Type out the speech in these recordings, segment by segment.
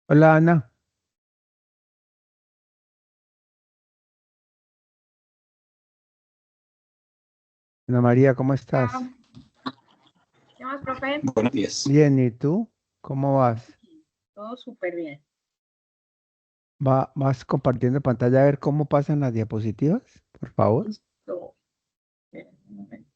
Hola Ana, Ana María, ¿cómo estás? Ah, ¿qué más, profe? Buenos días. Bien, ¿y tú? ¿Cómo vas? Todo súper bien. ¿Vas compartiendo pantalla a ver cómo pasan las diapositivas? Por favor. Listo. Un momento.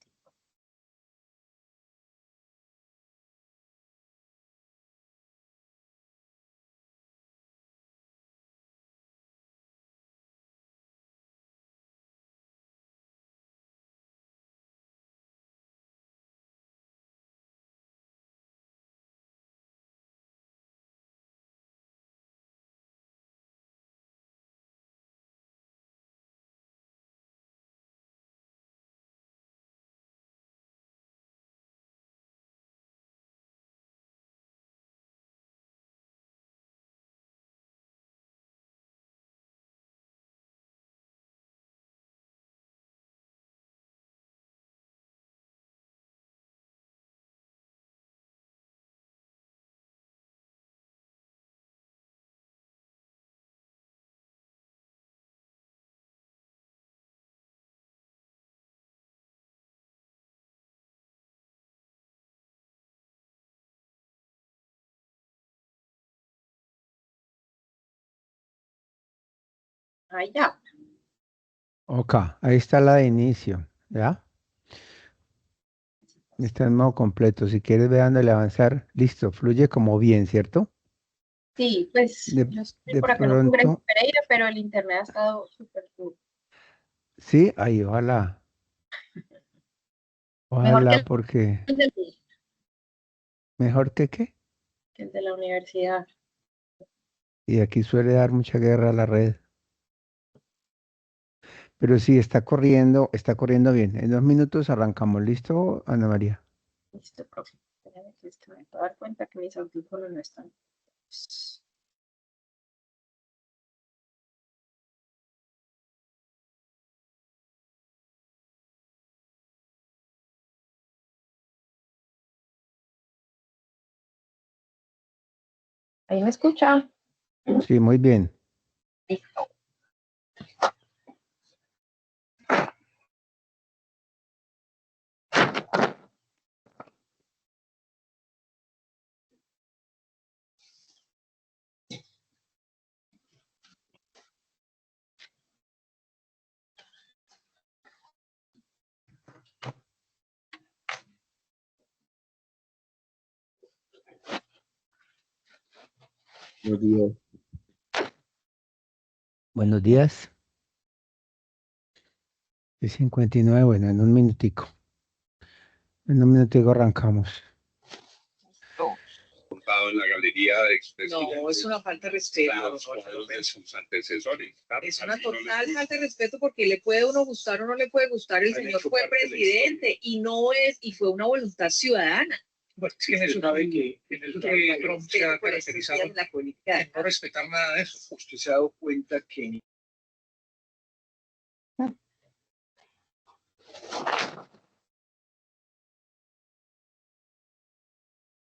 Ahí ya. Ok, ahí está la de inicio, ¿ya? Está en modo completo. Si quieres, ve dándole avanzar. Listo, fluye como bien, ¿cierto? Sí, pues De, yo estoy de por acá en Octubre en pronto, Pereira, pero el internet ha estado súper cool. sí, ahí, ojalá. Mejor Ojalá, porque mejor que qué. que el de la universidad. Y aquí suele dar mucha guerra a la red. Pero sí, está corriendo bien. En 2 minutos arrancamos. ¿Listo, Ana María? Listo, profe. Espérame que esto me puedo dar cuenta que mis audífonos no están. ¿Ahí me escucha? Sí, muy bien. Listo. Buenos días. Buenos días. Es 59, bueno, en un minutico. En un minutico arrancamos. Listo. Montado en la galería de expresiones. No, es una falta de respeto. Los cuadros de sus antecesores. Claro, es una total falta de respeto porque le puede uno gustar o no le puede gustar. El señor fue presidente y no es, y fue una voluntad ciudadana. Bueno, es que en eso sabe que Trump se ha caracterizado en la política en no respetar nada de eso. Usted se ha dado cuenta que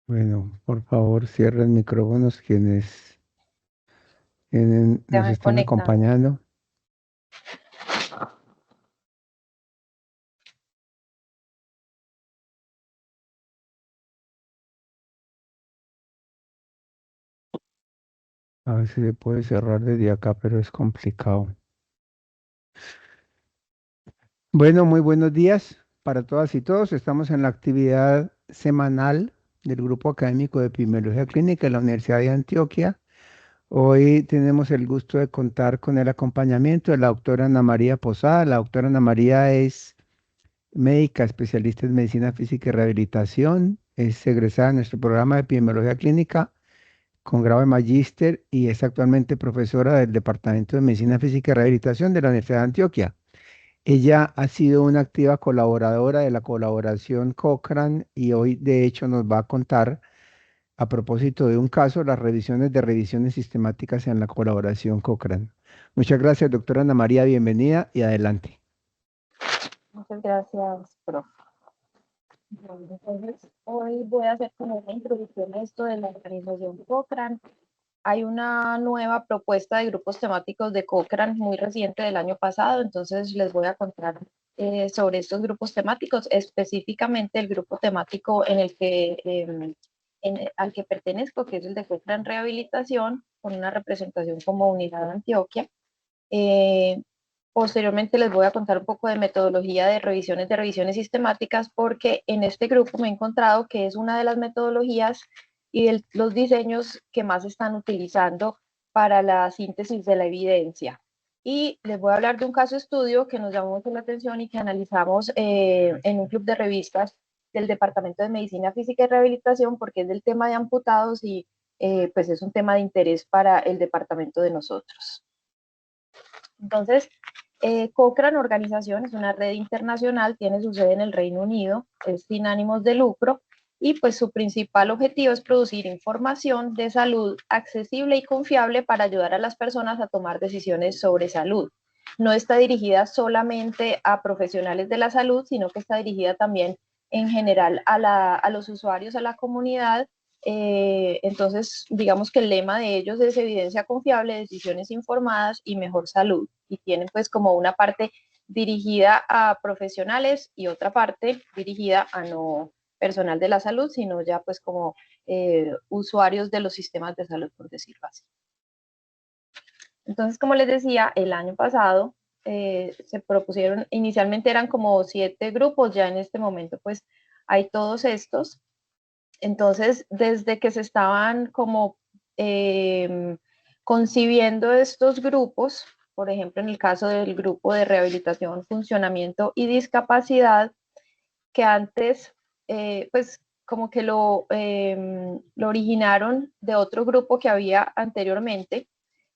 Bueno, por favor, cierren micrófonos quienes Ya nos me están conectan. acompañando. A ver si se puede cerrar desde acá, pero es complicado. Bueno, muy buenos días para todas y todos. Estamos en la actividad semanal del Grupo Académico de Epidemiología Clínica de la Universidad de Antioquia. Hoy tenemos el gusto de contar con el acompañamiento de la doctora Ana María Posada. La doctora Ana María es médica especialista en medicina física y rehabilitación. Es egresada en nuestro programa de epidemiología clínica con grado de magíster y es actualmente profesora del Departamento de Medicina Física y Rehabilitación de la Universidad de Antioquia. Ella ha sido una activa colaboradora de la colaboración Cochrane y hoy de hecho nos va a contar a propósito de un caso las revisiones sistemáticas en la colaboración Cochrane. Muchas gracias, doctora Ana María, bienvenida y adelante. Muchas gracias, profe. Entonces, hoy voy a hacer como una introducción a esto de la organización Cochrane, hay una nueva propuesta de grupos temáticos de Cochrane muy reciente del año pasado, entonces les voy a contar sobre estos grupos temáticos, específicamente el grupo temático en el que, al que pertenezco, que es el de Cochrane Rehabilitación, con una representación como Unidad Antioquia. Posteriormente les voy a contar un poco de metodología de revisiones sistemáticas, porque en este grupo me he encontrado que es una de las metodologías y los diseños que más están utilizando para la síntesis de la evidencia. Y les voy a hablar de un caso estudio que nos llamó mucho la atención y que analizamos en un club de revistas del Departamento de Medicina Física y Rehabilitación, porque es del tema de amputados y pues es un tema de interés para el departamento de nosotros. Entonces, Cochrane Organización es una red internacional, tiene su sede en el Reino Unido, es sin ánimos de lucro y pues su principal objetivo es producir información de salud accesible y confiable para ayudar a las personas a tomar decisiones sobre salud. No está dirigida solamente a profesionales de la salud, sino que está dirigida también en general a los usuarios, a la comunidad. Entonces, digamos que el lema de ellos es evidencia confiable, decisiones informadas y mejor salud. Y tienen pues como una parte dirigida a profesionales y otra parte dirigida a no personal de la salud, sino ya pues como usuarios de los sistemas de salud, por decirlo así. Entonces, como les decía, el año pasado se propusieron, inicialmente eran como 7 grupos, ya en este momento pues hay todos estos. Entonces, desde que se estaban como concibiendo estos grupos, por ejemplo, en el caso del grupo de rehabilitación, funcionamiento y discapacidad, que antes, pues, como que lo originaron de otro grupo que había anteriormente,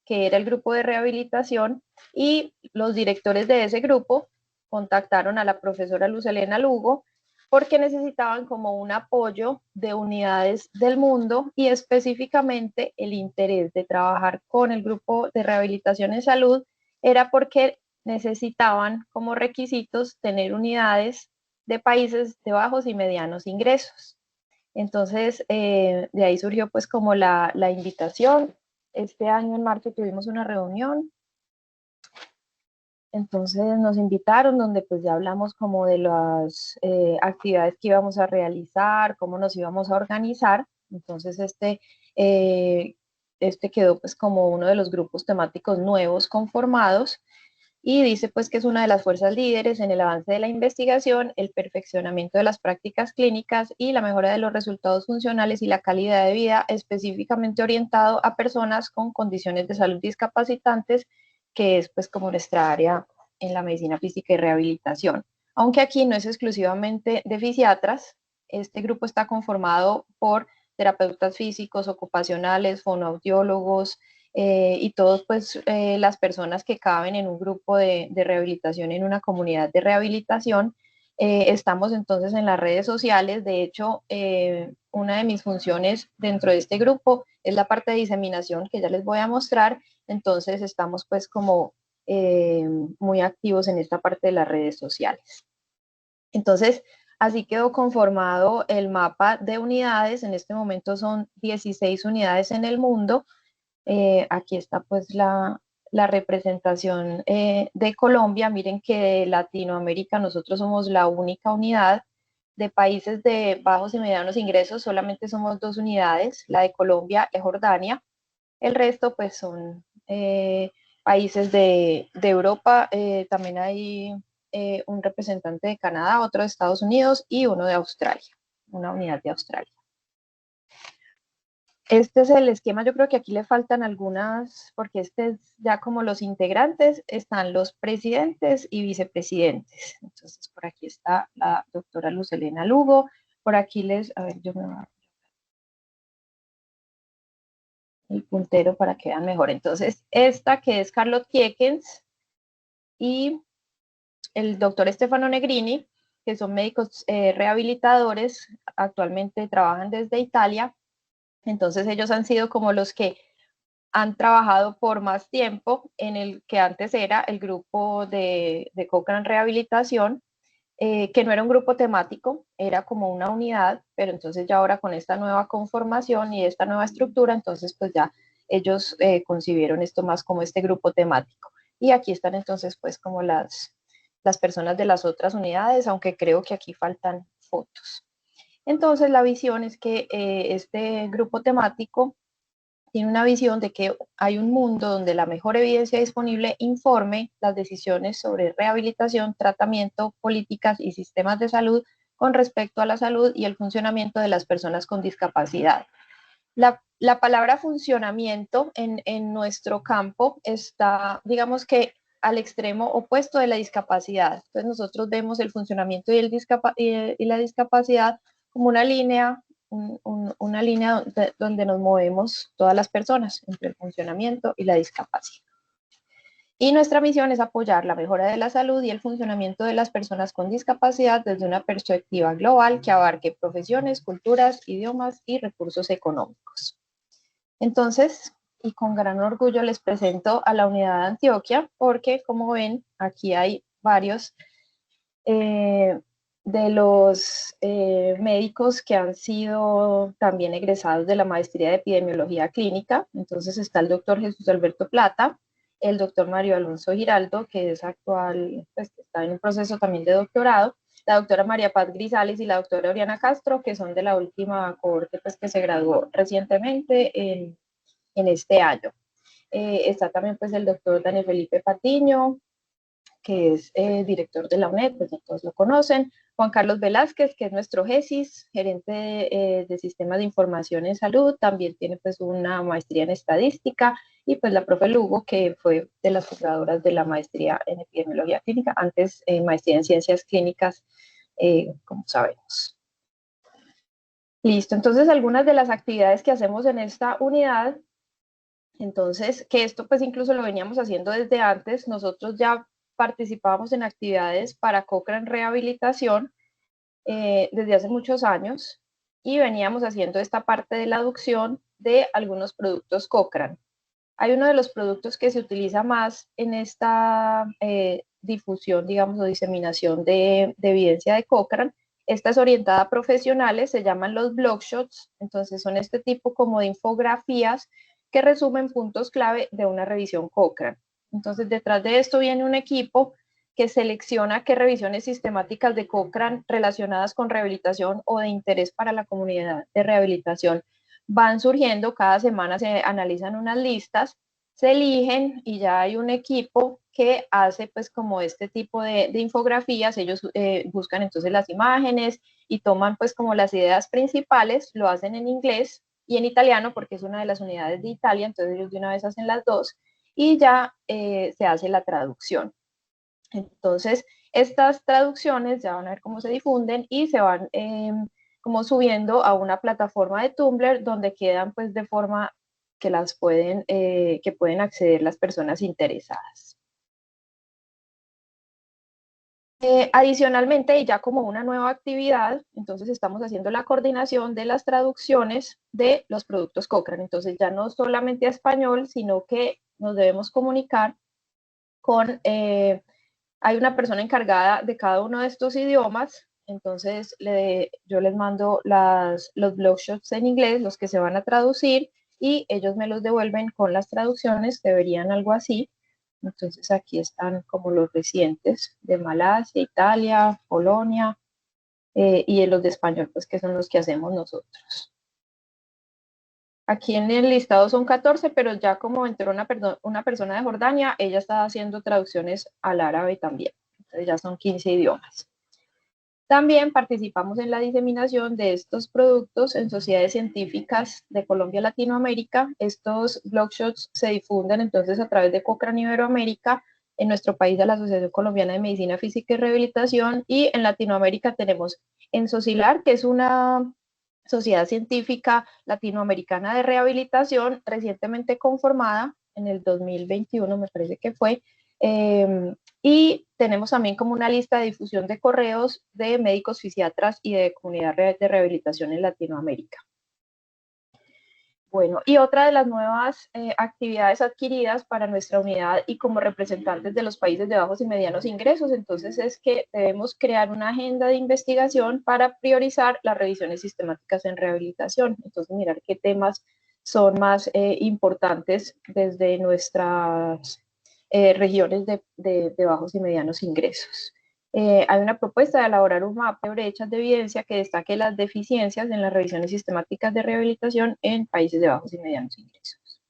que era el grupo de rehabilitación, y los directores de ese grupo contactaron a la profesora Luz Helena Lugo porque necesitaban como un apoyo de unidades del mundo y específicamente el interés de trabajar con el grupo de rehabilitación en salud era porque necesitaban como requisitos tener unidades de países de bajos y medianos ingresos. Entonces, de ahí surgió pues como la invitación. Este año en marzo tuvimos una reunión, entonces nos invitaron donde pues ya hablamos como de las actividades que íbamos a realizar, cómo nos íbamos a organizar. Entonces este quedó pues como uno de los grupos temáticos nuevos conformados y dice pues que es una de las fuerzas líderes en el avance de la investigación, el perfeccionamiento de las prácticas clínicas y la mejora de los resultados funcionales y la calidad de vida, específicamente orientado a personas con condiciones de salud discapacitantes, que es pues como nuestra área en la medicina física y rehabilitación. Aunque aquí no es exclusivamente de fisiatras, este grupo está conformado por terapeutas físicos, ocupacionales, fonoaudiólogos, y todos pues las personas que caben en un grupo de rehabilitación, en una comunidad de rehabilitación. Estamos entonces en las redes sociales. De hecho, una de mis funciones dentro de este grupo es la parte de diseminación que ya les voy a mostrar. Entonces estamos pues como muy activos en esta parte de las redes sociales. Entonces, así quedó conformado el mapa de unidades. En este momento son 16 unidades en el mundo. Aquí está pues la representación de Colombia. Miren que de Latinoamérica nosotros somos la única unidad. De países de bajos y medianos ingresos solamente somos 2 unidades, la de Colombia y Jordania. El resto pues son países de Europa. También hay un representante de Canadá, otro de Estados Unidos y uno de Australia, una unidad de Australia. Este es el esquema. Yo creo que aquí le faltan algunas, porque este es ya como los integrantes, están los presidentes y vicepresidentes. Entonces, por aquí está la doctora Luz Helena Lugo, por aquí a ver, yo me voy a el puntero para que vean mejor. Entonces, esta que es Carlos Kiekens y el doctor Stefano Negrini, que son médicos rehabilitadores, actualmente trabajan desde Italia. Entonces, ellos han sido como los que han trabajado por más tiempo en el que antes era el grupo de Cochrane Rehabilitación, que no era un grupo temático, era como una unidad, pero entonces ya ahora con esta nueva conformación y esta nueva estructura, entonces pues ya ellos concibieron esto más como este grupo temático. Y aquí están entonces pues como las personas de las otras unidades, aunque creo que aquí faltan fotos. Entonces la visión es que este grupo temático tiene una visión de que hay un mundo donde la mejor evidencia disponible informe las decisiones sobre rehabilitación, tratamiento, políticas y sistemas de salud con respecto a la salud y el funcionamiento de las personas con discapacidad. La palabra funcionamiento en nuestro campo está, digamos que, al extremo opuesto de la discapacidad. Entonces nosotros vemos el funcionamiento y la discapacidad como una línea, una línea donde nos movemos todas las personas entre el funcionamiento y la discapacidad. Y nuestra misión es apoyar la mejora de la salud y el funcionamiento de las personas con discapacidad desde una perspectiva global que abarque profesiones, culturas, idiomas y recursos económicos. Entonces, y con gran orgullo les presento a la unidad de Antioquia, porque como ven, aquí hay varios de los médicos que han sido también egresados de la maestría de epidemiología clínica. Entonces está el doctor Jesús Alberto Plata, el doctor Mario Alonso Giraldo, que es actual, pues está en un proceso también de doctorado, la doctora María Paz Grisales y la doctora Oriana Castro, que son de la última cohorte pues, que se graduó recientemente en este año. Está también pues el doctor Daniel Felipe Patiño, que es director de la UNED, pues ya todos lo conocen, Juan Carlos Velázquez, que es nuestro GESIS, gerente de Sistemas de Información en Salud, también tiene pues una maestría en estadística, y pues la profe Lugo, que fue de las fundadoras de la maestría en epidemiología clínica, antes maestría en ciencias clínicas, como sabemos. Listo, entonces algunas de las actividades que hacemos en esta unidad, entonces, que esto pues incluso lo veníamos haciendo desde antes, nosotros ya participábamos en actividades para Cochrane Rehabilitación desde hace muchos años y veníamos haciendo esta parte de la adopción de algunos productos Cochrane. Hay uno de los productos que se utiliza más en esta difusión, digamos, o diseminación de evidencia de Cochrane. Esta es orientada a profesionales, se llaman los blogshots, entonces son este tipo como de infografías que resumen puntos clave de una revisión Cochrane. Entonces, detrás de esto viene un equipo que selecciona qué revisiones sistemáticas de Cochrane relacionadas con rehabilitación o de interés para la comunidad de rehabilitación van surgiendo, cada semana se analizan unas listas, se eligen y ya hay un equipo que hace pues como este tipo de infografías, ellos buscan entonces las imágenes y toman pues como las ideas principales, lo hacen en inglés y en italiano porque es una de las unidades de Italia, entonces ellos de una vez hacen las dos y ya se hace la traducción. Entonces, estas traducciones ya van a ver cómo se difunden y se van como subiendo a una plataforma de Tumblr donde quedan pues de forma que las pueden, que pueden acceder las personas interesadas. Adicionalmente, y ya como una nueva actividad, entonces estamos haciendo la coordinación de las traducciones de los productos Cochrane. Entonces ya no solamente a español, sino que nos debemos comunicar con... hay una persona encargada de cada uno de estos idiomas, entonces yo les mando los blogshots en inglés, los que se van a traducir, y ellos me los devuelven con las traducciones, deberían algo así. Entonces aquí están como los recientes de Malasia, Italia, Polonia, y los de español, pues que son los que hacemos nosotros. Aquí en el listado son 14, pero ya como entró una persona de Jordania, ella está haciendo traducciones al árabe también. Entonces ya son 15 idiomas. También participamos en la diseminación de estos productos en sociedades científicas de Colombia y Latinoamérica. Estos blogshots se difunden entonces a través de Cochrane Iberoamérica, en nuestro país a la Asociación Colombiana de Medicina Física y Rehabilitación, y en Latinoamérica tenemos en SOCILAR, que es una Sociedad Científica Latinoamericana de Rehabilitación, recientemente conformada en el 2021, me parece que fue, y tenemos también como una lista de difusión de correos de médicos fisiatras y de comunidad de rehabilitación en Latinoamérica. Bueno, y otra de las nuevas actividades adquiridas para nuestra unidad y como representantes de los países de bajos y medianos ingresos, entonces es que debemos crear una agenda de investigación para priorizar las revisiones sistemáticas en rehabilitación. Entonces, mirar qué temas son más importantes desde nuestras regiones de bajos y medianos ingresos. Hay una propuesta de elaborar un mapa de brechas de evidencia que destaque las deficiencias en las revisiones sistemáticas de rehabilitación en países de bajos y medianos ingresos.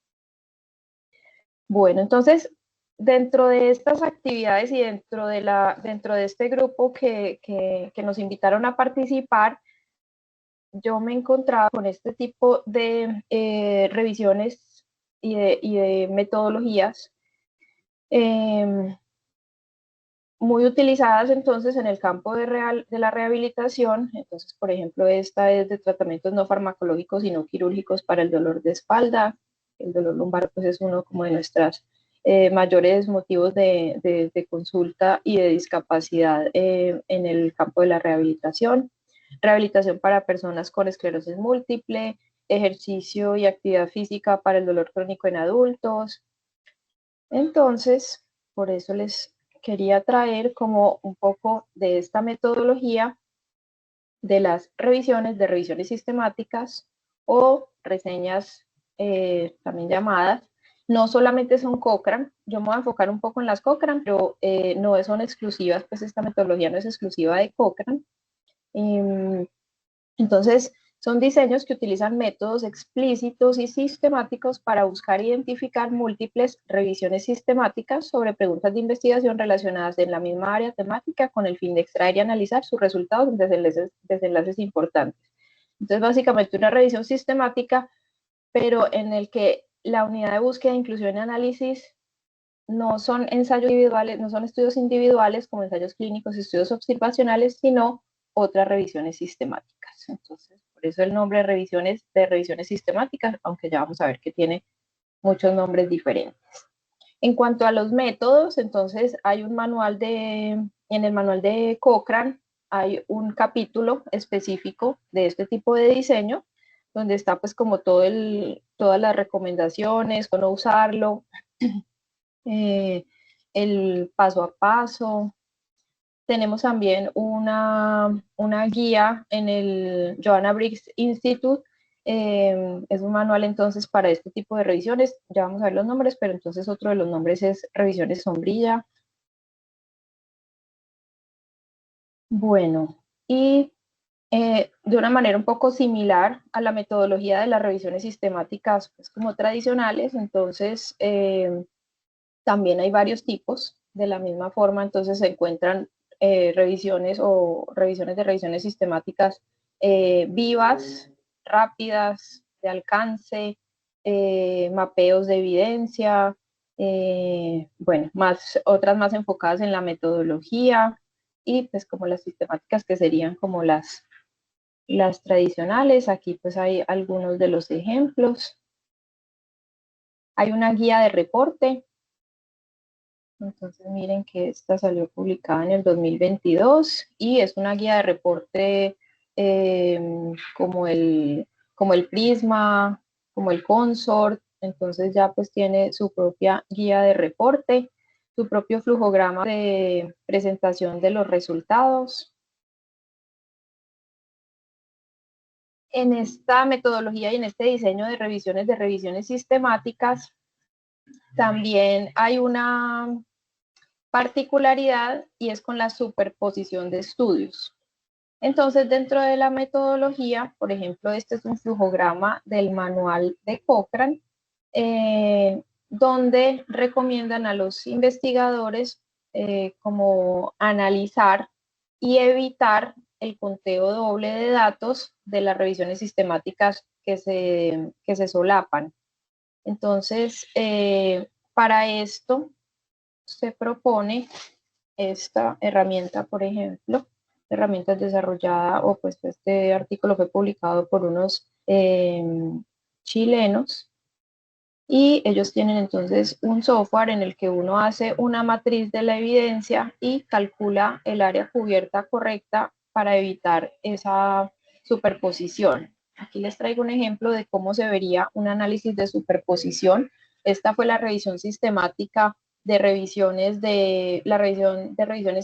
Bueno, entonces, dentro de estas actividades y dentro de este grupo que nos invitaron a participar, yo me encontraba con este tipo de revisiones y de metodologías muy utilizadas entonces en el campo de la rehabilitación. Entonces, por ejemplo, esta es de tratamientos no farmacológicos y no quirúrgicos para el dolor de espalda. El dolor lumbar pues es uno como de nuestras mayores motivos de consulta y de discapacidad en el campo de la rehabilitación. Rehabilitación para personas con esclerosis múltiple, ejercicio y actividad física para el dolor crónico en adultos. Entonces, por eso les quería traer como un poco de esta metodología de las revisiones sistemáticas o reseñas también llamadas. No solamente son Cochrane, yo me voy a enfocar un poco en las Cochrane, pero no son exclusivas, pues esta metodología no es exclusiva de Cochrane. Entonces, son diseños que utilizan métodos explícitos y sistemáticos para buscar e identificar múltiples revisiones sistemáticas sobre preguntas de investigación relacionadas en la misma área temática con el fin de extraer y analizar sus resultados en desenlaces importantes. Entonces, básicamente una revisión sistemática, pero en el que la unidad de búsqueda, inclusión y análisis no son ensayos individuales, no son estudios individuales como ensayos clínicos, estudios observacionales, sino otras revisiones sistemáticas. Entonces, por eso el nombre de revisiones sistemáticas, aunque ya vamos a ver que tiene muchos nombres diferentes. En cuanto a los métodos, entonces hay un manual en el manual de Cochrane hay un capítulo específico de este tipo de diseño, donde está pues como todas las recomendaciones, cómo usarlo, el paso a paso. Tenemos también una guía en el Joanna Briggs Institute. Es un manual entonces para este tipo de revisiones. Ya vamos a ver los nombres, pero entonces otro de los nombres es revisiones sombrilla. Bueno, y de una manera un poco similar a la metodología de las revisiones sistemáticas, pues como tradicionales, entonces también hay varios tipos de la misma forma, entonces se encuentran revisiones de revisiones sistemáticas vivas, rápidas, de alcance, mapeos de evidencia, bueno, otras más enfocadas en la metodología y pues como las sistemáticas que serían como las tradicionales. Aquí pues hay algunos de los ejemplos. Hay una guía de reporte. Entonces miren que esta salió publicada en el 2022 y es una guía de reporte como el Prisma, como el Consort. Entonces ya pues tiene su propia guía de reporte, su propio flujograma de presentación de los resultados. En esta metodología y en este diseño de revisiones sistemáticas, también hay una particularidad y es con la superposición de estudios. Entonces, dentro de la metodología, por ejemplo, este es un flujograma del manual de Cochrane, donde recomiendan a los investigadores como analizar y evitar el conteo doble de datos de las revisiones sistemáticas que se solapan. Entonces, para esto se propone esta herramienta, por ejemplo, herramientas desarrollada, o pues este artículo fue publicado por unos chilenos, y ellos tienen entonces un software en el que uno hace una matriz de la evidencia y calcula el área cubierta correcta para evitar esa superposición. Aquí les traigo un ejemplo de cómo se vería un análisis de superposición. Esta fue la revisión sistemática de revisiones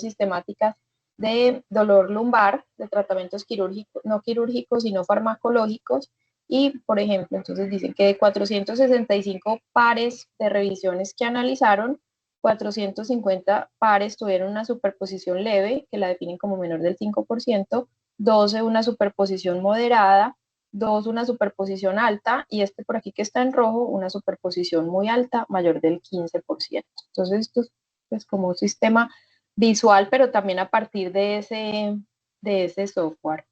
sistemáticas de dolor lumbar, de tratamientos quirúrgicos, no quirúrgicos y no farmacológicos, Y, por ejemplo, entonces dicen que de 465 pares de revisiones que analizaron, 450 pares tuvieron una superposición leve, que la definen como menor del 5%, 12 una superposición moderada, 2 una superposición alta, y este por aquí que está en rojo, una superposición muy alta, mayor del 15%. Entonces, esto es pues, como un sistema visual, pero también a partir de ese software.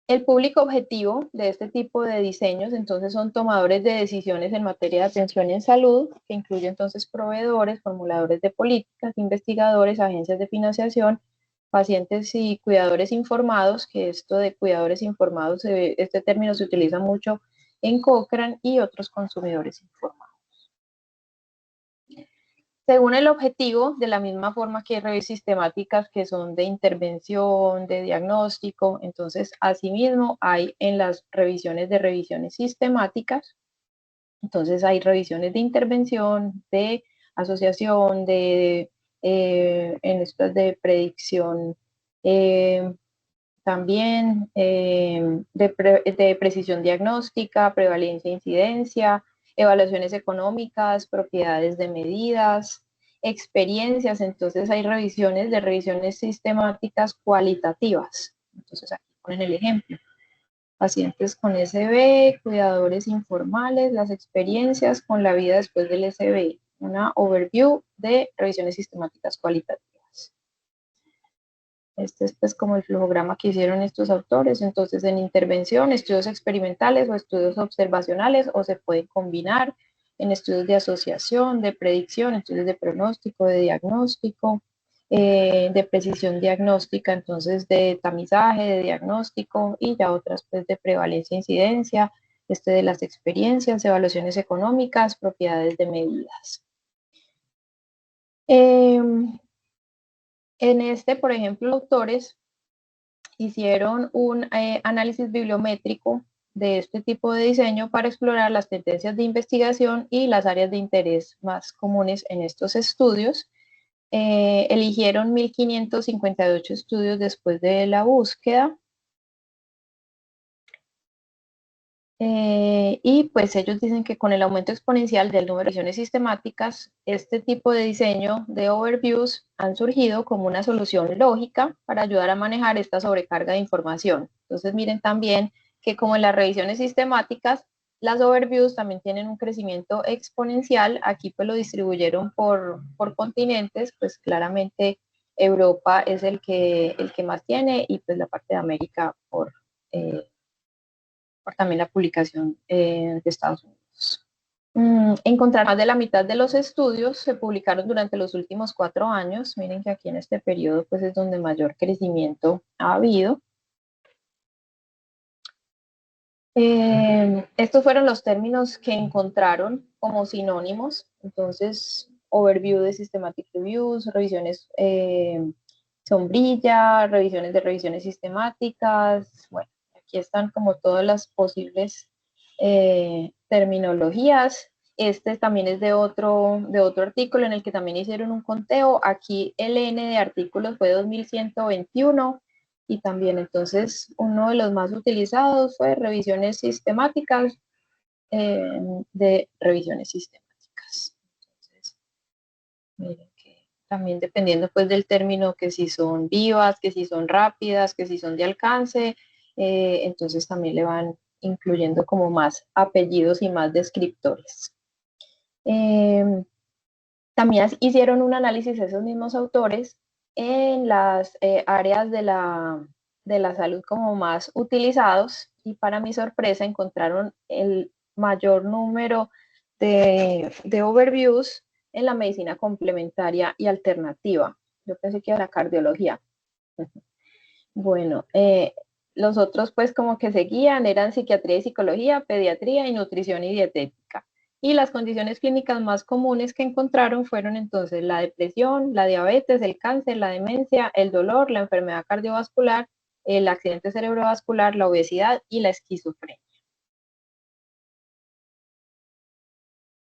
El público objetivo de este tipo de diseños, entonces, son tomadores de decisiones en materia de atención en salud, que incluye entonces proveedores, formuladores de políticas, investigadores, agencias de financiación, pacientes y cuidadores informados, que esto de cuidadores informados, este término se utiliza mucho en Cochrane, y otros consumidores informados. Según el objetivo, de la misma forma que hay revistas sistemáticas que son de intervención, de diagnóstico, entonces asimismo hay en las revisiones de revisiones sistemáticas, entonces hay revisiones de intervención, de asociación, en estas de predicción, también de precisión diagnóstica, prevalencia e incidencia, evaluaciones económicas, propiedades de medidas, experiencias. Entonces hay revisiones de revisiones sistemáticas cualitativas. Entonces aquí ponen el ejemplo. Pacientes con SB, cuidadores informales, las experiencias con la vida después del SB. Una overview de revisiones sistemáticas cualitativas. Este es pues como el flujograma que hicieron estos autores. Entonces, en intervención, estudios experimentales o estudios observacionales, o se pueden combinar en estudios de asociación, de predicción, estudios de pronóstico, de diagnóstico, de precisión diagnóstica, entonces de tamizaje, de diagnóstico, y ya otras pues de prevalencia e incidencia, de las experiencias, evaluaciones económicas, propiedades de medidas. En por ejemplo, autores hicieron un análisis bibliométrico de este tipo de diseño para explorar las tendencias de investigación y las áreas de interés más comunes en estos estudios. Eligieron 1.558 estudios después de la búsqueda. Y pues ellos dicen que con el aumento exponencial del número de revisiones sistemáticas, este tipo de diseño de overviews han surgido como una solución lógica para ayudar a manejar esta sobrecarga de información. Entonces miren también que como en las revisiones sistemáticas, las overviews también tienen un crecimiento exponencial. Aquí pues lo distribuyeron por continentes, pues claramente Europa es el que más tiene, y pues la parte de América por también la publicación de Estados Unidos. Encontrar más de la mitad de los estudios se publicaron durante los últimos 4 años. Miren que aquí en este periodo pues es donde mayor crecimiento ha habido. Estos fueron los términos que encontraron como sinónimos. Entonces, overview de systematic reviews, revisiones sombrilla, revisiones de revisiones sistemáticas. Bueno, aquí están como todas las posibles terminologías. Este también es de otro artículo en el que también hicieron un conteo. Aquí el N de artículos fue 2121. Y también entonces uno de los más utilizados fue revisiones sistemáticas, de revisiones sistemáticas. Entonces, miren que también dependiendo pues del término, que si son vivas, que si son rápidas, que si son de alcance, entonces también le van incluyendo como más apellidos y más descriptores. También hicieron un análisis esos mismos autores en las áreas de la salud como más utilizados, y para mi sorpresa encontraron el mayor número de overviews en la medicina complementaria y alternativa. Yo pensé que era la cardiología. Bueno, los otros pues como que seguían eran psiquiatría y psicología, pediatría y nutrición y dietética. Y las condiciones clínicas más comunes que encontraron fueron entonces la depresión, la diabetes, el cáncer, la demencia, el dolor, la enfermedad cardiovascular, el accidente cerebrovascular, la obesidad y la esquizofrenia.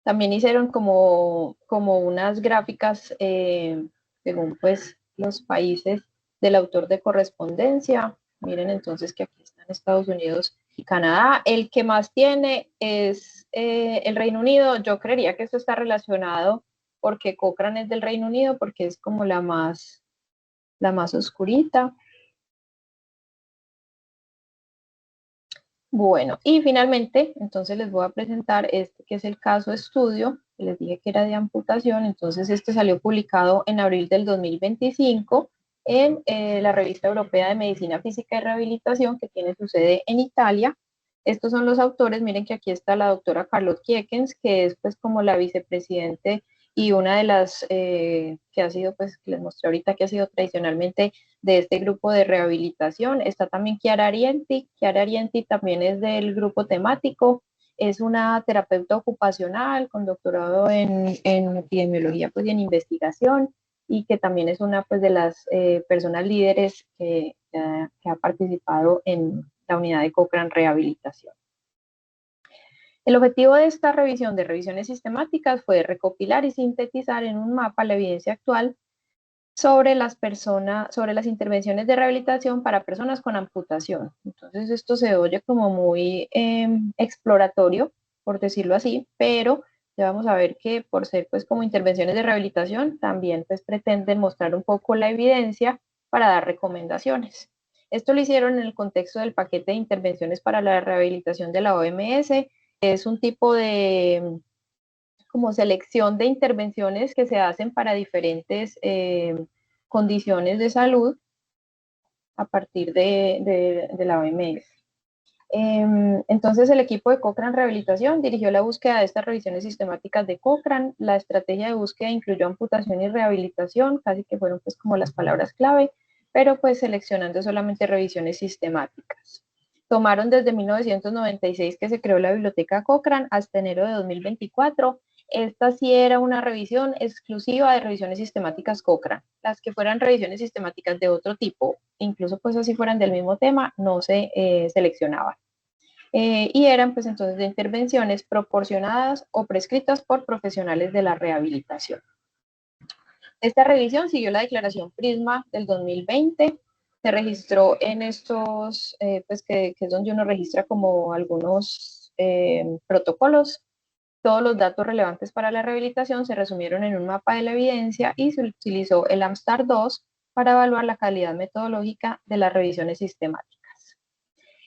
También hicieron como unas gráficas según pues los países del autor de correspondencia. Miren entonces que aquí están Estados Unidos y Canadá. El que más tiene es el Reino Unido. Yo creería que esto está relacionado porque Cochrane es del Reino Unido, porque es como la más oscurita. Bueno, y finalmente, entonces les voy a presentar este que es el caso estudio, que les dije que era de amputación. Entonces este salió publicado en abril del 2025 en la Revista Europea de Medicina Física y Rehabilitación, que tiene su sede en Italia. Estos son los autores. Miren que aquí está la doctora Charlotte Kiekens, que es pues como la vicepresidente y una de las que ha sido, pues que les mostré ahorita, que ha sido tradicionalmente de este grupo de rehabilitación. Está también Chiara Arienti. Chiara Arienti también es del grupo temático. Es una terapeuta ocupacional con doctorado en epidemiología, pues, y en investigación, y que también es una, pues, de las personas líderes que ha participado en la unidad de Cochrane Rehabilitación. El objetivo de esta revisión de revisiones sistemáticas fue recopilar y sintetizar en un mapa la evidencia actual sobre las intervenciones de rehabilitación para personas con amputación. Entonces esto se oye como muy exploratorio, por decirlo así, pero ya vamos a ver que por ser pues como intervenciones de rehabilitación, también pues pretenden mostrar un poco la evidencia para dar recomendaciones. Esto lo hicieron en el contexto del paquete de intervenciones para la rehabilitación de la OMS. Es un tipo de como selección de intervenciones que se hacen para diferentes condiciones de salud a partir de la OMS. Entonces el equipo de Cochrane Rehabilitación dirigió la búsqueda de estas revisiones sistemáticas de Cochrane. La estrategia de búsqueda incluyó amputación y rehabilitación, casi que fueron pues como las palabras clave, pero pues seleccionando solamente revisiones sistemáticas. Tomaron desde 1996 que se creó la biblioteca Cochrane hasta enero de 2024. Esta sí era una revisión exclusiva de revisiones sistemáticas Cochrane. Las que fueran revisiones sistemáticas de otro tipo, incluso pues así fueran del mismo tema, no se seleccionaban. Y eran pues entonces de intervenciones proporcionadas o prescritas por profesionales de la rehabilitación. Esta revisión siguió la declaración Prisma del 2020, se registró en estos, pues que es donde uno registra como algunos protocolos. Todos los datos relevantes para la rehabilitación se resumieron en un mapa de la evidencia y se utilizó el AMSTAR-2 para evaluar la calidad metodológica de las revisiones sistemáticas.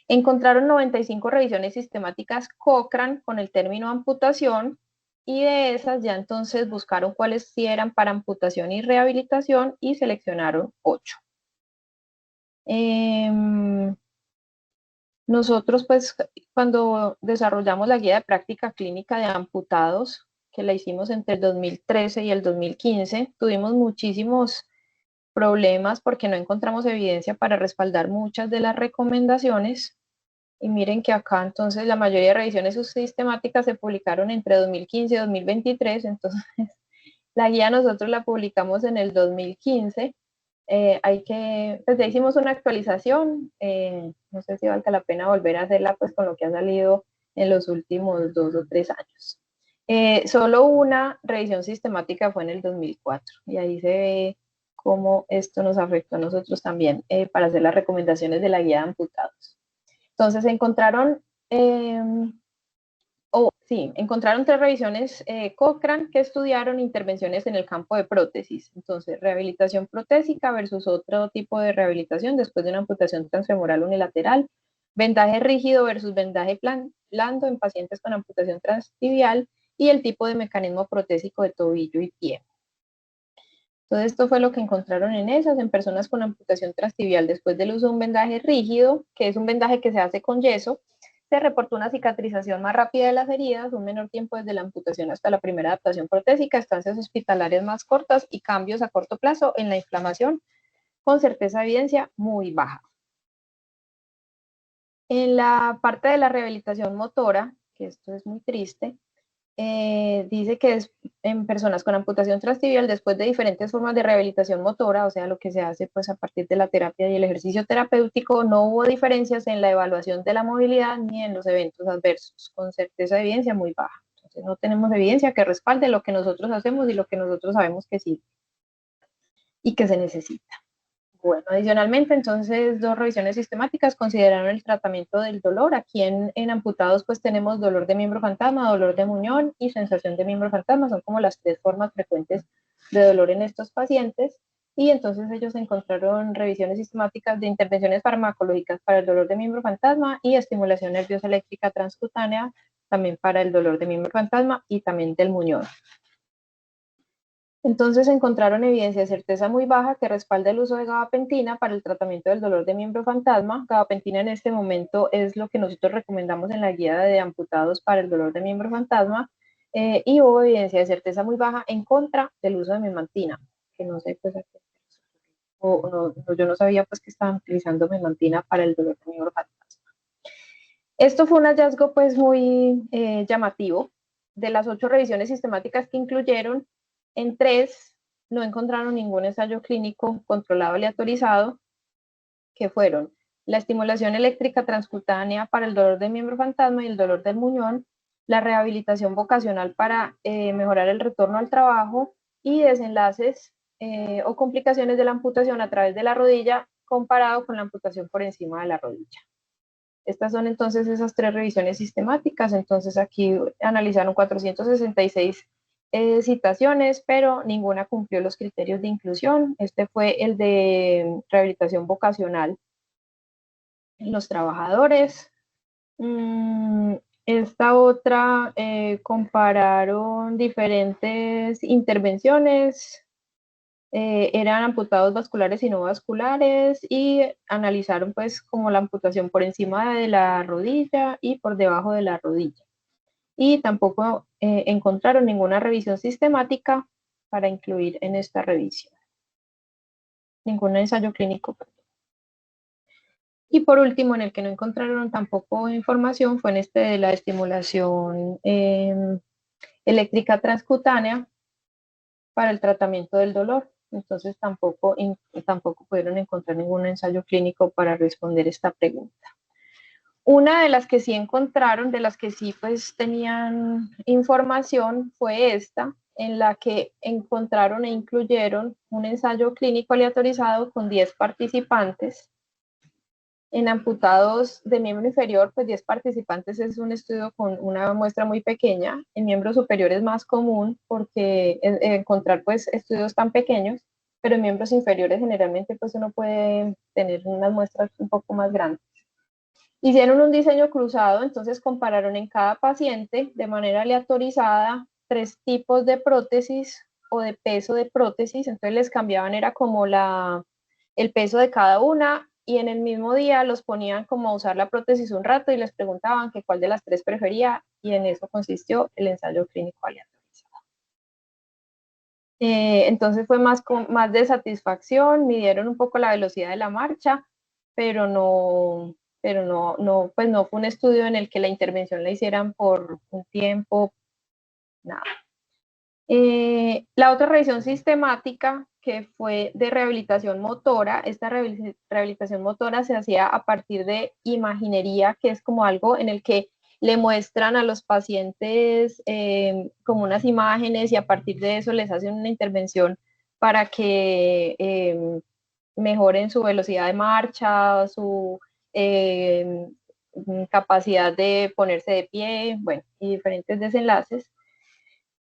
Encontraron 95 revisiones sistemáticas Cochrane con el término amputación, y de esas ya entonces buscaron cuáles sí eran para amputación y rehabilitación y seleccionaron 8. Nosotros pues cuando desarrollamos la guía de práctica clínica de amputados, que la hicimos entre el 2013 y el 2015, tuvimos muchísimos problemas porque no encontramos evidencia para respaldar muchas de las recomendaciones. Y miren que acá entonces la mayoría de revisiones sistemáticas se publicaron entre 2015 y 2023, entonces la guía nosotros la publicamos en el 2015. Pues ya hicimos una actualización, no sé si valga la pena volver a hacerla pues con lo que ha salido en los últimos 2 o 3 años. Solo una revisión sistemática fue en el 2004 y ahí se ve cómo esto nos afectó a nosotros también para hacer las recomendaciones de la guía de amputados. Entonces encontraron, encontraron 3 revisiones Cochrane que estudiaron intervenciones en el campo de prótesis. Entonces, rehabilitación protésica versus otro tipo de rehabilitación después de una amputación transfemoral unilateral, vendaje rígido versus vendaje blando en pacientes con amputación transtibial y el tipo de mecanismo protésico de tobillo y pie. Entonces, esto fue lo que encontraron en esas, en personas con amputación transtibial después del uso de un vendaje rígido, que es un vendaje que se hace con yeso. Se reportó una cicatrización más rápida de las heridas, un menor tiempo desde la amputación hasta la primera adaptación protésica, estancias hospitalarias más cortas y cambios a corto plazo en la inflamación, con certeza de evidencia muy baja. En la parte de la rehabilitación motora, que esto es muy triste, dice que es en personas con amputación transtibial después de diferentes formas de rehabilitación motora, o sea, lo que se hace pues a partir de la terapia y el ejercicio terapéutico, no hubo diferencias en la evaluación de la movilidad ni en los eventos adversos, con certeza de evidencia muy baja. Entonces no tenemos evidencia que respalde lo que nosotros hacemos y lo que nosotros sabemos que sí y que se necesita. Bueno, adicionalmente, entonces, 2 revisiones sistemáticas consideraron el tratamiento del dolor. Aquí en amputados, pues tenemos dolor de miembro fantasma, dolor de muñón y sensación de miembro fantasma. Son como las 3 formas frecuentes de dolor en estos pacientes. Y entonces ellos encontraron revisiones sistemáticas de intervenciones farmacológicas para el dolor de miembro fantasma y estimulación nerviosa eléctrica transcutánea también para el dolor de miembro fantasma y también del muñón. Entonces encontraron evidencia de certeza muy baja que respalda el uso de gabapentina para el tratamiento del dolor de miembro fantasma. Gabapentina en este momento es lo que nosotros recomendamos en la guía de amputados para el dolor de miembro fantasma, y hubo evidencia de certeza muy baja en contra del uso de memantina, que no sé, pues, yo no sabía pues que estaban utilizando memantina para el dolor de miembro fantasma. Esto fue un hallazgo pues muy llamativo. De las 8 revisiones sistemáticas que incluyeron, en 3 no encontraron ningún ensayo clínico controlado aleatorizado, que fueron la estimulación eléctrica transcutánea para el dolor de miembro fantasma y el dolor del muñón, la rehabilitación vocacional para mejorar el retorno al trabajo y desenlaces o complicaciones de la amputación a través de la rodilla comparado con la amputación por encima de la rodilla. Estas son entonces esas 3 revisiones sistemáticas. Entonces aquí analizaron 466 citaciones, pero ninguna cumplió los criterios de inclusión. Este fue el de rehabilitación vocacional en los trabajadores. Esta otra compararon diferentes intervenciones, eran amputados vasculares y no vasculares, y analizaron pues como la amputación por encima de la rodilla y por debajo de la rodilla. Y tampoco encontraron ninguna revisión sistemática para incluir en esta revisión. Ningún ensayo clínico. Y por último, en el que no encontraron tampoco información fue en este de la estimulación eléctrica transcutánea para el tratamiento del dolor. Entonces tampoco pudieron encontrar ningún ensayo clínico para responder esta pregunta. Una de las que sí encontraron, de las que sí pues tenían información, fue esta, en la que encontraron e incluyeron un ensayo clínico aleatorizado con 10 participantes. En amputados de miembro inferior, pues 10 participantes es un estudio con una muestra muy pequeña. En miembro superior es más común porque encontrar pues estudios tan pequeños, pero en miembros inferiores generalmente pues uno puede tener unas muestras un poco más grandes. Hicieron un diseño cruzado, entonces compararon en cada paciente de manera aleatorizada 3 tipos de prótesis o de peso de prótesis. Entonces les cambiaban, era como el peso de cada una, y en el mismo día los ponían como a usar la prótesis un rato y les preguntaban que cuál de las 3 prefería, y en eso consistió el ensayo clínico aleatorizado. Entonces fue más de satisfacción, midieron un poco la velocidad de la marcha, pero no fue un estudio en el que la intervención la hicieran por un tiempo, nada. La otra revisión sistemática, que fue de rehabilitación motora, esta rehabilitación motora se hacía a partir de imaginería, que es como algo en el que le muestran a los pacientes como unas imágenes, y a partir de eso les hacen una intervención para que mejoren su velocidad de marcha, su capacidad de ponerse de pie, bueno, y diferentes desenlaces.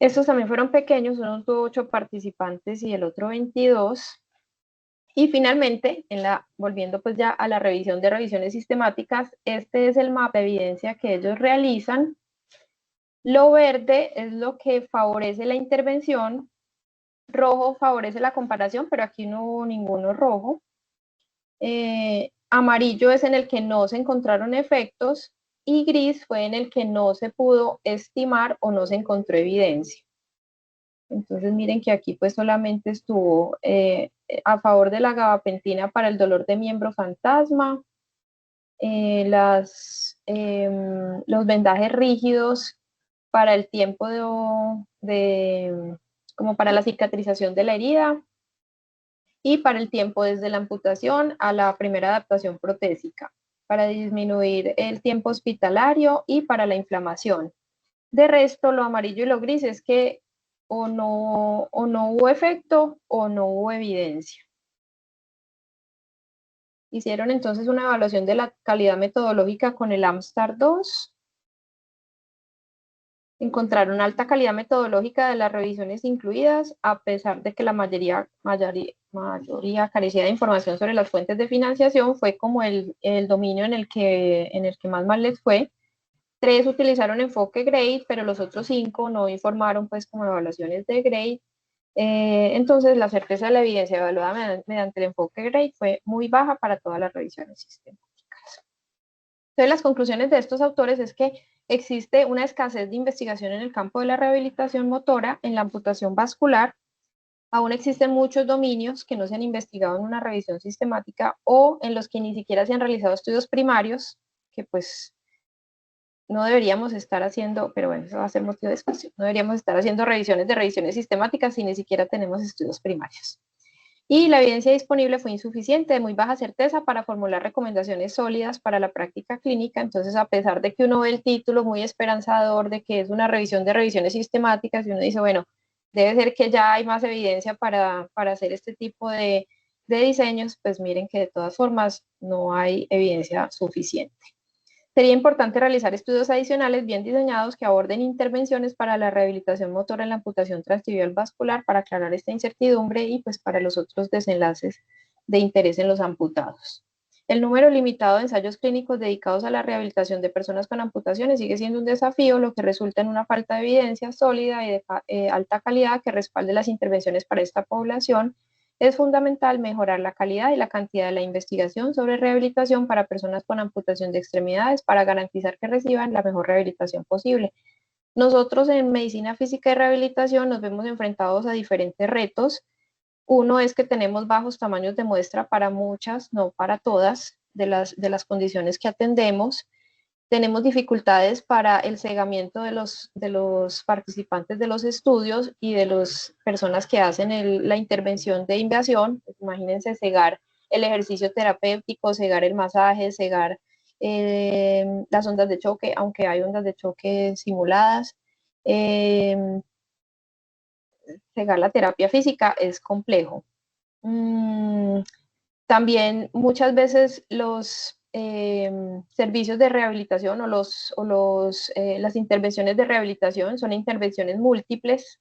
Estos también fueron pequeños, uno tuvo 8 participantes y el otro 22. Y finalmente, volviendo pues ya a la revisión de revisiones sistemáticas, este es el mapa de evidencia que ellos realizan. Lo verde es lo que favorece la intervención, rojo favorece la comparación, pero aquí no hubo ninguno rojo. Amarillo es en el que no se encontraron efectos, y gris fue en el que no se pudo estimar o no se encontró evidencia. Entonces miren que aquí pues solamente estuvo a favor de la gabapentina para el dolor de miembro fantasma, los vendajes rígidos para el tiempo como para la cicatrización de la herida, y para el tiempo desde la amputación a la primera adaptación protésica, para disminuir el tiempo hospitalario y para la inflamación. De resto, lo amarillo y lo gris es que o no hubo efecto o no hubo evidencia. Hicieron entonces una evaluación de la calidad metodológica con el AMSTAR 2. Encontraron alta calidad metodológica de las revisiones incluidas, a pesar de que la mayoría carecía de información sobre las fuentes de financiación. Fue como el dominio en el que más mal les fue. 3 utilizaron enfoque grade, pero los otros 5 no informaron pues como evaluaciones de grade. Entonces la certeza de la evidencia evaluada mediante el enfoque grade fue muy baja para todas las revisiones sistemáticas. Entonces las conclusiones de estos autores es que existe una escasez de investigación en el campo de la rehabilitación motora en la amputación vascular. Aún existen muchos dominios que no se han investigado en una revisión sistemática o en los que ni siquiera se han realizado estudios primarios, que pues no deberíamos estar haciendo, pero bueno, eso va a ser motivo de discusión, no deberíamos estar haciendo revisiones de revisiones sistemáticas si ni siquiera tenemos estudios primarios. Y la evidencia disponible fue insuficiente, de muy baja certeza para formular recomendaciones sólidas para la práctica clínica. Entonces, a pesar de que uno ve el título muy esperanzador de que es una revisión de revisiones sistemáticas y uno dice, bueno, debe ser que ya hay más evidencia para hacer este tipo de diseños, pues miren que de todas formas no hay evidencia suficiente. Sería importante realizar estudios adicionales bien diseñados que aborden intervenciones para la rehabilitación motora en la amputación transtibial vascular para aclarar esta incertidumbre y pues para los otros desenlaces de interés en los amputados. El número limitado de ensayos clínicos dedicados a la rehabilitación de personas con amputaciones sigue siendo un desafío, lo que resulta en una falta de evidencia sólida y de alta calidad que respalde las intervenciones para esta población. Es fundamental mejorar la calidad y la cantidad de la investigación sobre rehabilitación para personas con amputación de extremidades para garantizar que reciban la mejor rehabilitación posible. Nosotros en medicina física y rehabilitación nos vemos enfrentados a diferentes retos. Uno es que tenemos bajos tamaños de muestra para muchas, no para todas, de las condiciones que atendemos. Tenemos dificultades para el cegamiento de los participantes de los estudios y de las personas que hacen la intervención de invasión. Pues imagínense cegar el ejercicio terapéutico, cegar el masaje, cegar las ondas de choque, aunque hay ondas de choque simuladas. Cegar la terapia física es complejo. También muchas veces los servicios de rehabilitación o las intervenciones de rehabilitación son intervenciones múltiples.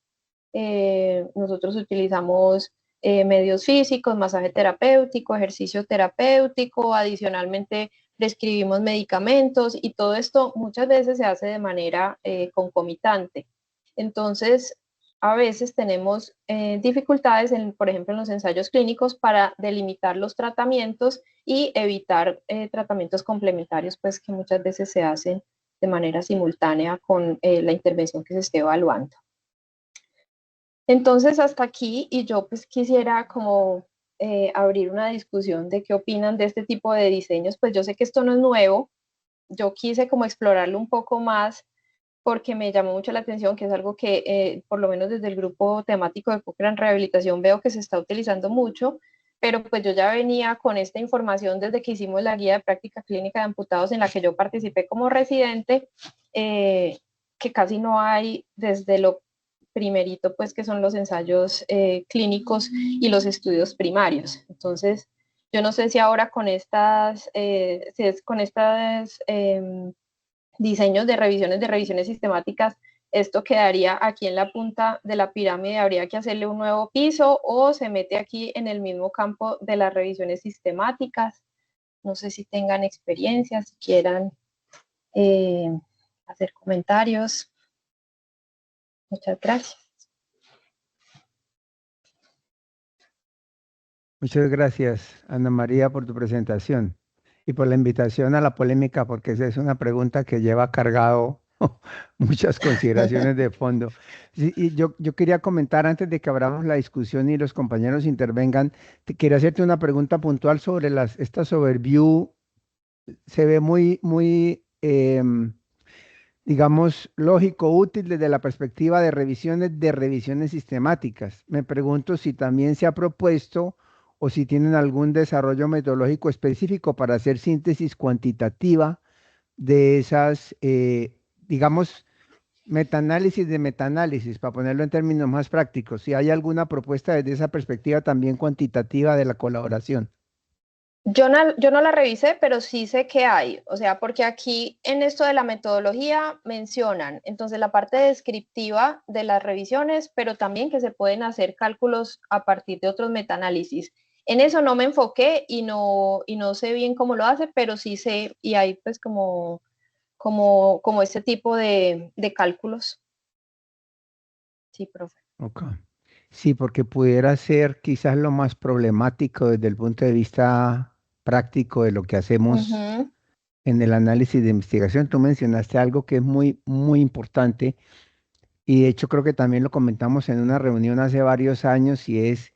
Nosotros utilizamos medios físicos, masaje terapéutico, ejercicio terapéutico, adicionalmente prescribimos medicamentos y todo esto muchas veces se hace de manera concomitante. Entonces, a veces tenemos dificultades, por ejemplo, en los ensayos clínicos para delimitar los tratamientos y evitar tratamientos complementarios, pues que muchas veces se hacen de manera simultánea con la intervención que se esté evaluando. Entonces, hasta aquí, y yo pues quisiera como abrir una discusión de qué opinan de este tipo de diseños. Pues yo sé que esto no es nuevo, yo quise como explorarlo un poco más porque me llamó mucho la atención, que es algo que por lo menos desde el grupo temático de Cochrane Rehabilitación veo que se está utilizando mucho, pero pues yo ya venía con esta información desde que hicimos la guía de práctica clínica de amputados en la que yo participé como residente, que casi no hay desde lo primerito, pues que son los ensayos clínicos y los estudios primarios. Entonces, yo no sé si ahora con diseños de revisiones sistemáticas, esto quedaría aquí en la punta de la pirámide, habría que hacerle un nuevo piso o se mete aquí en el mismo campo de las revisiones sistemáticas. No sé si tengan experiencia, si quieran hacer comentarios. Muchas gracias. Muchas gracias, Ana María, por tu presentación y por la invitación a la polémica, porque esa es una pregunta que lleva cargado muchas consideraciones de fondo. Sí, y yo quería comentar antes de que abramos la discusión y los compañeros intervengan, quería hacerte una pregunta puntual sobre estas overview. Se ve muy, digamos, lógico, útil desde la perspectiva de revisiones sistemáticas. Me pregunto si también se ha propuesto o si tienen algún desarrollo metodológico específico para hacer síntesis cuantitativa de esas, digamos, metaanálisis de metaanálisis, para ponerlo en términos más prácticos. Si hay alguna propuesta desde esa perspectiva también cuantitativa de la colaboración. Yo no la revisé, pero sí sé que hay, o sea, porque aquí en esto de la metodología mencionan, entonces la parte descriptiva de las revisiones, pero también que se pueden hacer cálculos a partir de otros metaanálisis. En eso no me enfoqué y no sé bien cómo lo hace, pero sí sé, y hay pues como este tipo de cálculos. Sí, profe. Ok. Sí, porque pudiera ser quizás lo más problemático desde el punto de vista práctico de lo que hacemos Ujú. en el análisis de investigación. Tú mencionaste algo que es muy, muy importante y de hecho creo que también lo comentamos en una reunión hace varios años y es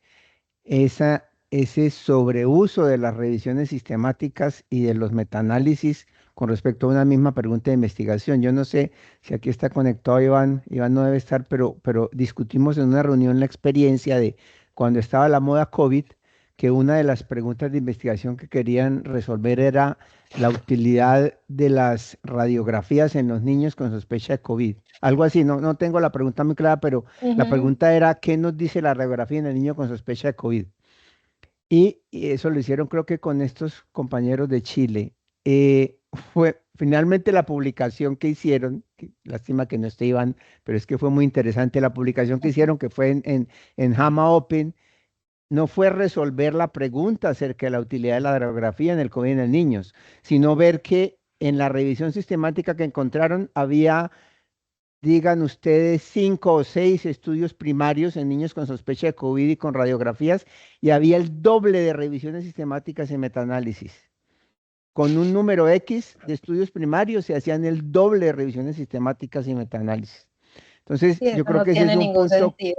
ese sobreuso de las revisiones sistemáticas y de los metaanálisis con respecto a una misma pregunta de investigación. Yo no sé si aquí está conectado Iván, Iván no debe estar, pero discutimos en una reunión la experiencia de cuando estaba la moda COVID, que una de las preguntas de investigación que querían resolver era la utilidad de las radiografías en los niños con sospecha de COVID. Algo así, no tengo la pregunta muy clara, pero la Ujú. pregunta era, ¿qué nos dice la radiografía en el niño con sospecha de COVID? Y eso lo hicieron creo que con estos compañeros de Chile. Fue finalmente la publicación que hicieron, lástima que no esté Iván, pero es que fue muy interesante la publicación que hicieron, que fue en JAMA Open, no fue resolver la pregunta acerca de la utilidad de la radiografía en el COVID en niños, sino ver que en la revisión sistemática que encontraron había, digan ustedes, 5 o 6 estudios primarios en niños con sospecha de COVID y con radiografías, y había el doble de revisiones sistemáticas y metaanálisis. Con un número X de estudios primarios se hacían el doble de revisiones sistemáticas y metaanálisis. Entonces, Sí, yo eso creo no que ese es tiene un ningún punto, sentido.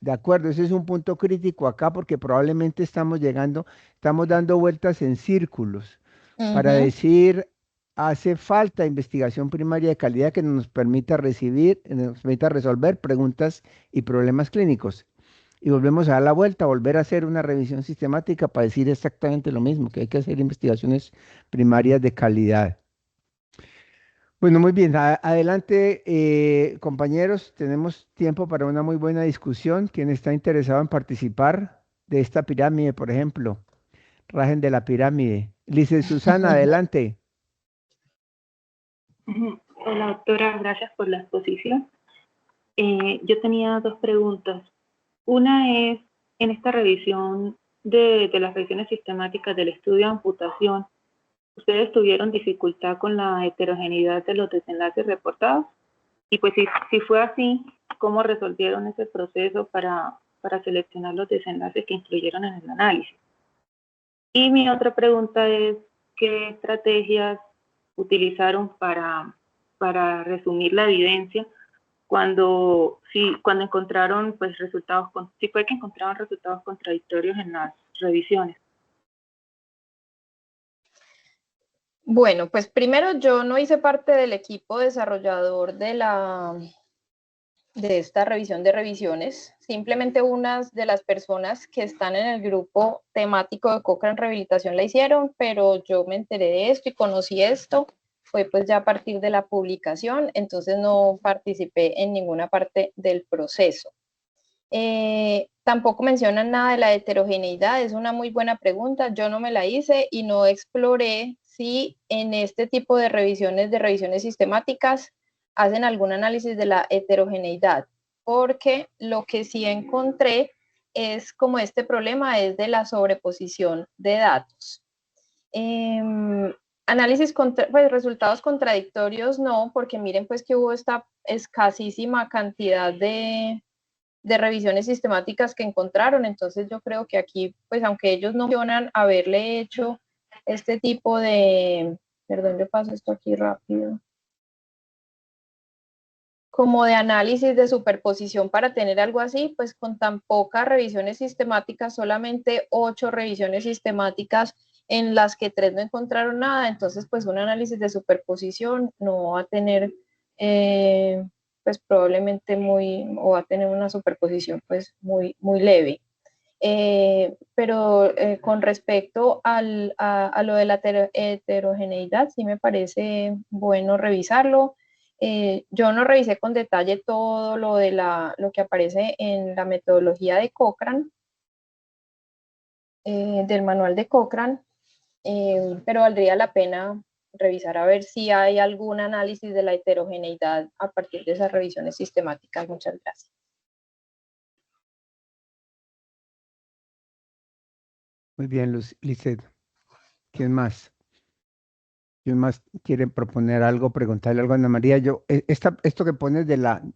de acuerdo, ese es un punto crítico acá porque probablemente estamos dando vueltas en círculos para Ujú. decir, hace falta investigación primaria de calidad que nos permita nos permita resolver preguntas y problemas clínicos. Y volvemos a dar la vuelta, volver a hacer una revisión sistemática para decir exactamente lo mismo, que hay que hacer investigaciones primarias de calidad. Bueno, muy bien. Adelante, compañeros. Tenemos tiempo para una muy buena discusión. ¿Quién está interesado en participar de esta pirámide, por ejemplo? Rajen de la pirámide. Lice Susana, adelante. Hola doctora, gracias por la exposición. Yo tenía dos preguntas. Una es, en esta revisión de las revisiones sistemáticas del estudio de amputación, ¿ustedes tuvieron dificultad con la heterogeneidad de los desenlaces reportados? Y pues si fue así, ¿cómo resolvieron ese proceso para seleccionar los desenlaces que incluyeron en el análisis? Y mi otra pregunta es, ¿qué estrategias utilizaron para resumir la evidencia cuando encontraron pues resultados, si fue que encontraron resultados contradictorios en las revisiones? Bueno, pues primero yo no hice parte del equipo desarrollador de esta revisión de revisiones. Simplemente unas de las personas que están en el grupo temático de Cochrane Rehabilitación la hicieron, pero yo me enteré de esto y conocí esto. Fue pues ya a partir de la publicación, entonces no participé en ninguna parte del proceso. Tampoco mencionan nada de la heterogeneidad, es una muy buena pregunta, yo no me la hice y no exploré si en este tipo de revisiones sistemáticas, hacen algún análisis de la heterogeneidad, porque lo que sí encontré es como este problema es de la sobreposición de datos. Análisis pues resultados contradictorios no, porque miren pues que hubo esta escasísima cantidad de revisiones sistemáticas que encontraron. Entonces yo creo que aquí, pues aunque ellos no mencionan haberle hecho este tipo de, perdón, yo paso esto aquí rápido, como de análisis de superposición para tener algo así, pues con tan pocas revisiones sistemáticas, solamente 8 revisiones sistemáticas en las que 3 no encontraron nada, entonces pues un análisis de superposición no va a tener pues probablemente o va a tener una superposición pues muy leve. Pero con respecto a lo de la heterogeneidad, sí me parece bueno revisarlo. Yo no revisé con detalle todo lo que aparece en la metodología de Cochrane, del manual de Cochrane, pero valdría la pena revisar a ver si hay algún análisis de la heterogeneidad a partir de esas revisiones sistemáticas. Muchas gracias. Muy bien, Lisset. ¿Quién más? ¿Quién más quiere proponer algo, preguntarle algo a Ana María? Esto que pones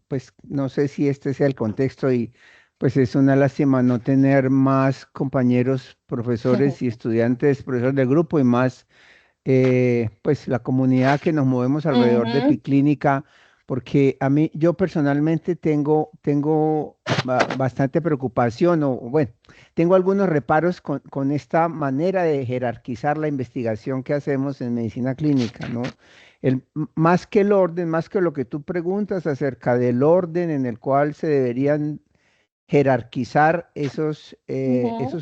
pues no sé si este sea el contexto y pues es una lástima no tener más compañeros, profesores y estudiantes, profesores del grupo y más pues la comunidad que nos movemos alrededor de Piclínica, porque yo personalmente tengo bastante preocupación o bueno, tengo algunos reparos con esta manera de jerarquizar la investigación que hacemos en medicina clínica, ¿no? Más que el orden, más que lo que tú preguntas acerca del orden en el cual se deberían jerarquizar esos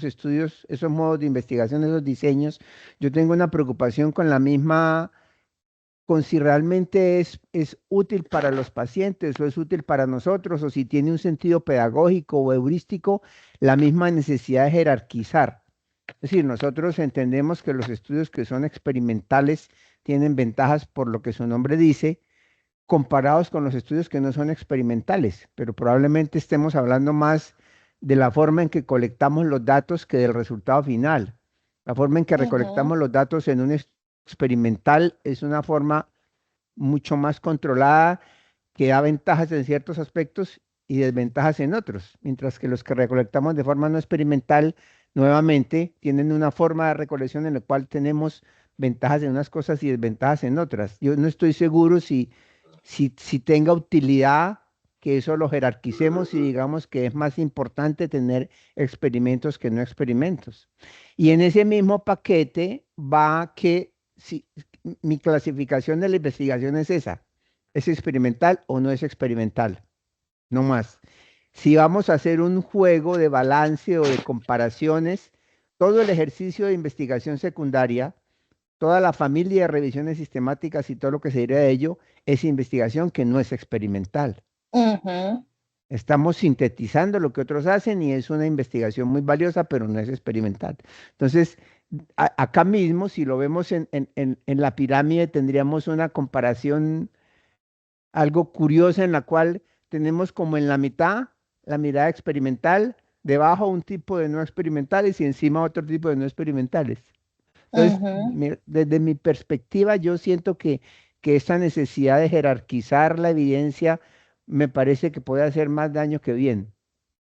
estudios, esos modos de investigación, esos diseños. Yo tengo una preocupación con si realmente es útil para los pacientes o es útil para nosotros o si tiene un sentido pedagógico o heurístico la misma necesidad de jerarquizar. Es decir, nosotros entendemos que los estudios que son experimentales tienen ventajas por lo que su nombre dice, comparados con los estudios que no son experimentales, pero probablemente estemos hablando más de la forma en que colectamos los datos que del resultado final. La forma en que recolectamos los datos en un experimental es una forma mucho más controlada que da ventajas en ciertos aspectos y desventajas en otros, mientras que los que recolectamos de forma no experimental, nuevamente, tienen una forma de recolección en la cual tenemos ventajas en unas cosas y desventajas en otras. Yo no estoy seguro si tenga utilidad que eso lo jerarquicemos y digamos que es más importante tener experimentos que no experimentos. Y en ese mismo paquete va que si, mi clasificación de la investigación es esa, ¿es experimental o no es experimental? No más. Si vamos a hacer un juego de balance o de comparaciones, todo el ejercicio de investigación secundaria, toda la familia de revisiones sistemáticas y todo lo que se deriva de ello es investigación que no es experimental. Estamos sintetizando lo que otros hacen y es una investigación muy valiosa, pero no es experimental. Entonces, acá mismo, si lo vemos en la pirámide, tendríamos una comparación algo curiosa en la cual tenemos como en la mitad la mirada experimental, debajo un tipo de no experimentales y encima otro tipo de no experimentales. Entonces, desde mi perspectiva, yo siento que esta necesidad de jerarquizar la evidencia me parece que puede hacer más daño que bien.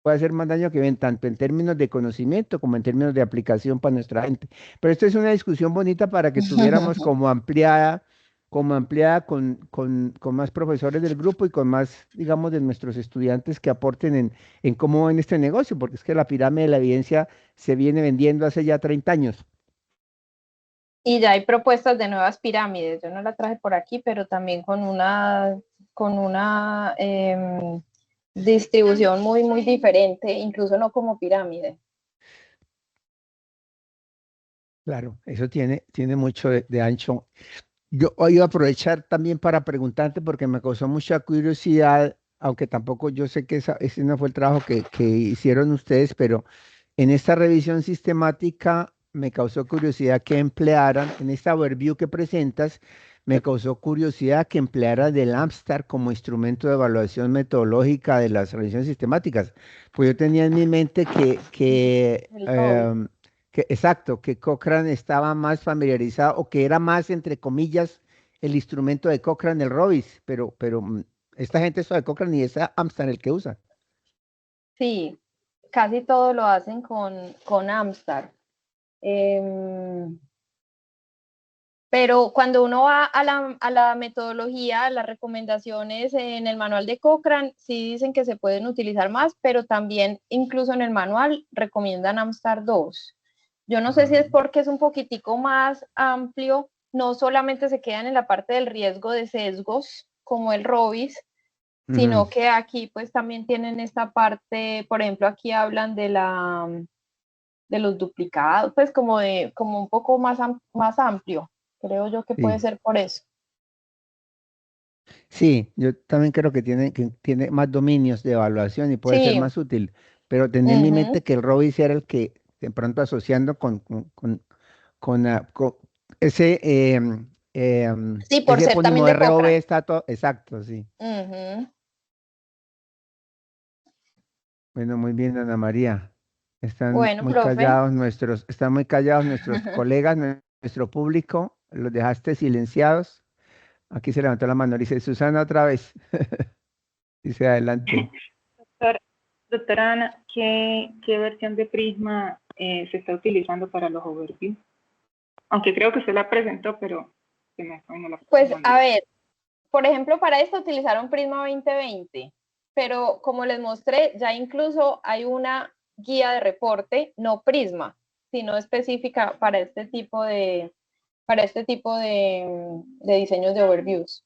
Puede hacer más daño que bien, tanto en términos de conocimiento como en términos de aplicación para nuestra gente. Pero esto es una discusión bonita para que tuviéramos como ampliada con más profesores del grupo y con más, digamos, de nuestros estudiantes que aporten en cómo ven este negocio, porque es que la pirámide de la evidencia se viene vendiendo hace ya 30 años. Y ya hay propuestas de nuevas pirámides. Yo no la traje por aquí, pero también con una distribución muy, muy diferente, incluso no como pirámide. Claro, eso tiene mucho de ancho. Yo iba a aprovechar también para preguntarte porque me causó mucha curiosidad, aunque tampoco yo sé que ese no fue el trabajo que hicieron ustedes, pero en esta revisión sistemática me causó curiosidad que emplearan, en esta overview que presentas, me causó curiosidad que emplearan el AMSTAR como instrumento de evaluación metodológica de las revisiones sistemáticas. Pues yo tenía en mi mente exacto, que Cochrane estaba más familiarizado o que era más, entre comillas, el instrumento de Cochrane, el ROBIS, pero esta gente es de Cochrane y es AMSTAR el que usa. Sí, casi todo lo hacen con AMSTAR. Pero cuando uno va a la metodología, a las recomendaciones en el manual de Cochrane, sí dicen que se pueden utilizar más, pero también incluso en el manual recomiendan AMSTAR 2. Yo no sé si es porque es un poquitico más amplio, no solamente se quedan en la parte del riesgo de sesgos, como el ROBIS, sino que aquí pues también tienen esta parte, por ejemplo, aquí hablan de los duplicados, pues como un poco más amplio. Creo yo que puede ser por eso. Sí, yo también creo que tiene más dominios de evaluación y puede ser más útil, pero tenía en mi mente que el ROBIS era el que, de pronto asociando con ese, Sí, por ese ser también epónimo de ROV Cochrane. está todo, exacto, sí. Ujú. Bueno, muy bien, Ana María. Bueno, profe. Están muy callados nuestros colegas, nuestro público. Los dejaste silenciados. Aquí se levantó la mano. Dice Susana otra vez. Dice adelante. Doctora Ana, ¿qué versión de Prisma se está utilizando para los overviews? Aunque creo que se la presentó, pero se me fue, no la Pues a ver, por ejemplo, para esto utilizaron Prisma 2020, pero como les mostré, ya incluso hay una guía de reporte, no Prisma, sino específica para este tipo de diseños de overviews.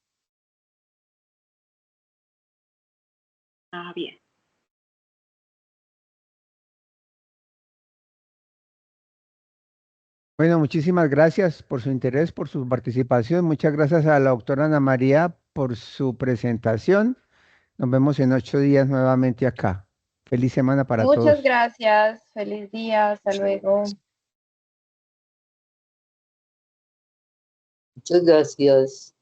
Ah, bien. Bueno, muchísimas gracias por su interés, por su participación. Muchas gracias a la doctora Ana María por su presentación. Nos vemos en 8 días nuevamente acá. Feliz semana para Muchas todos. gracias, feliz día, hasta luego. Muchas gracias.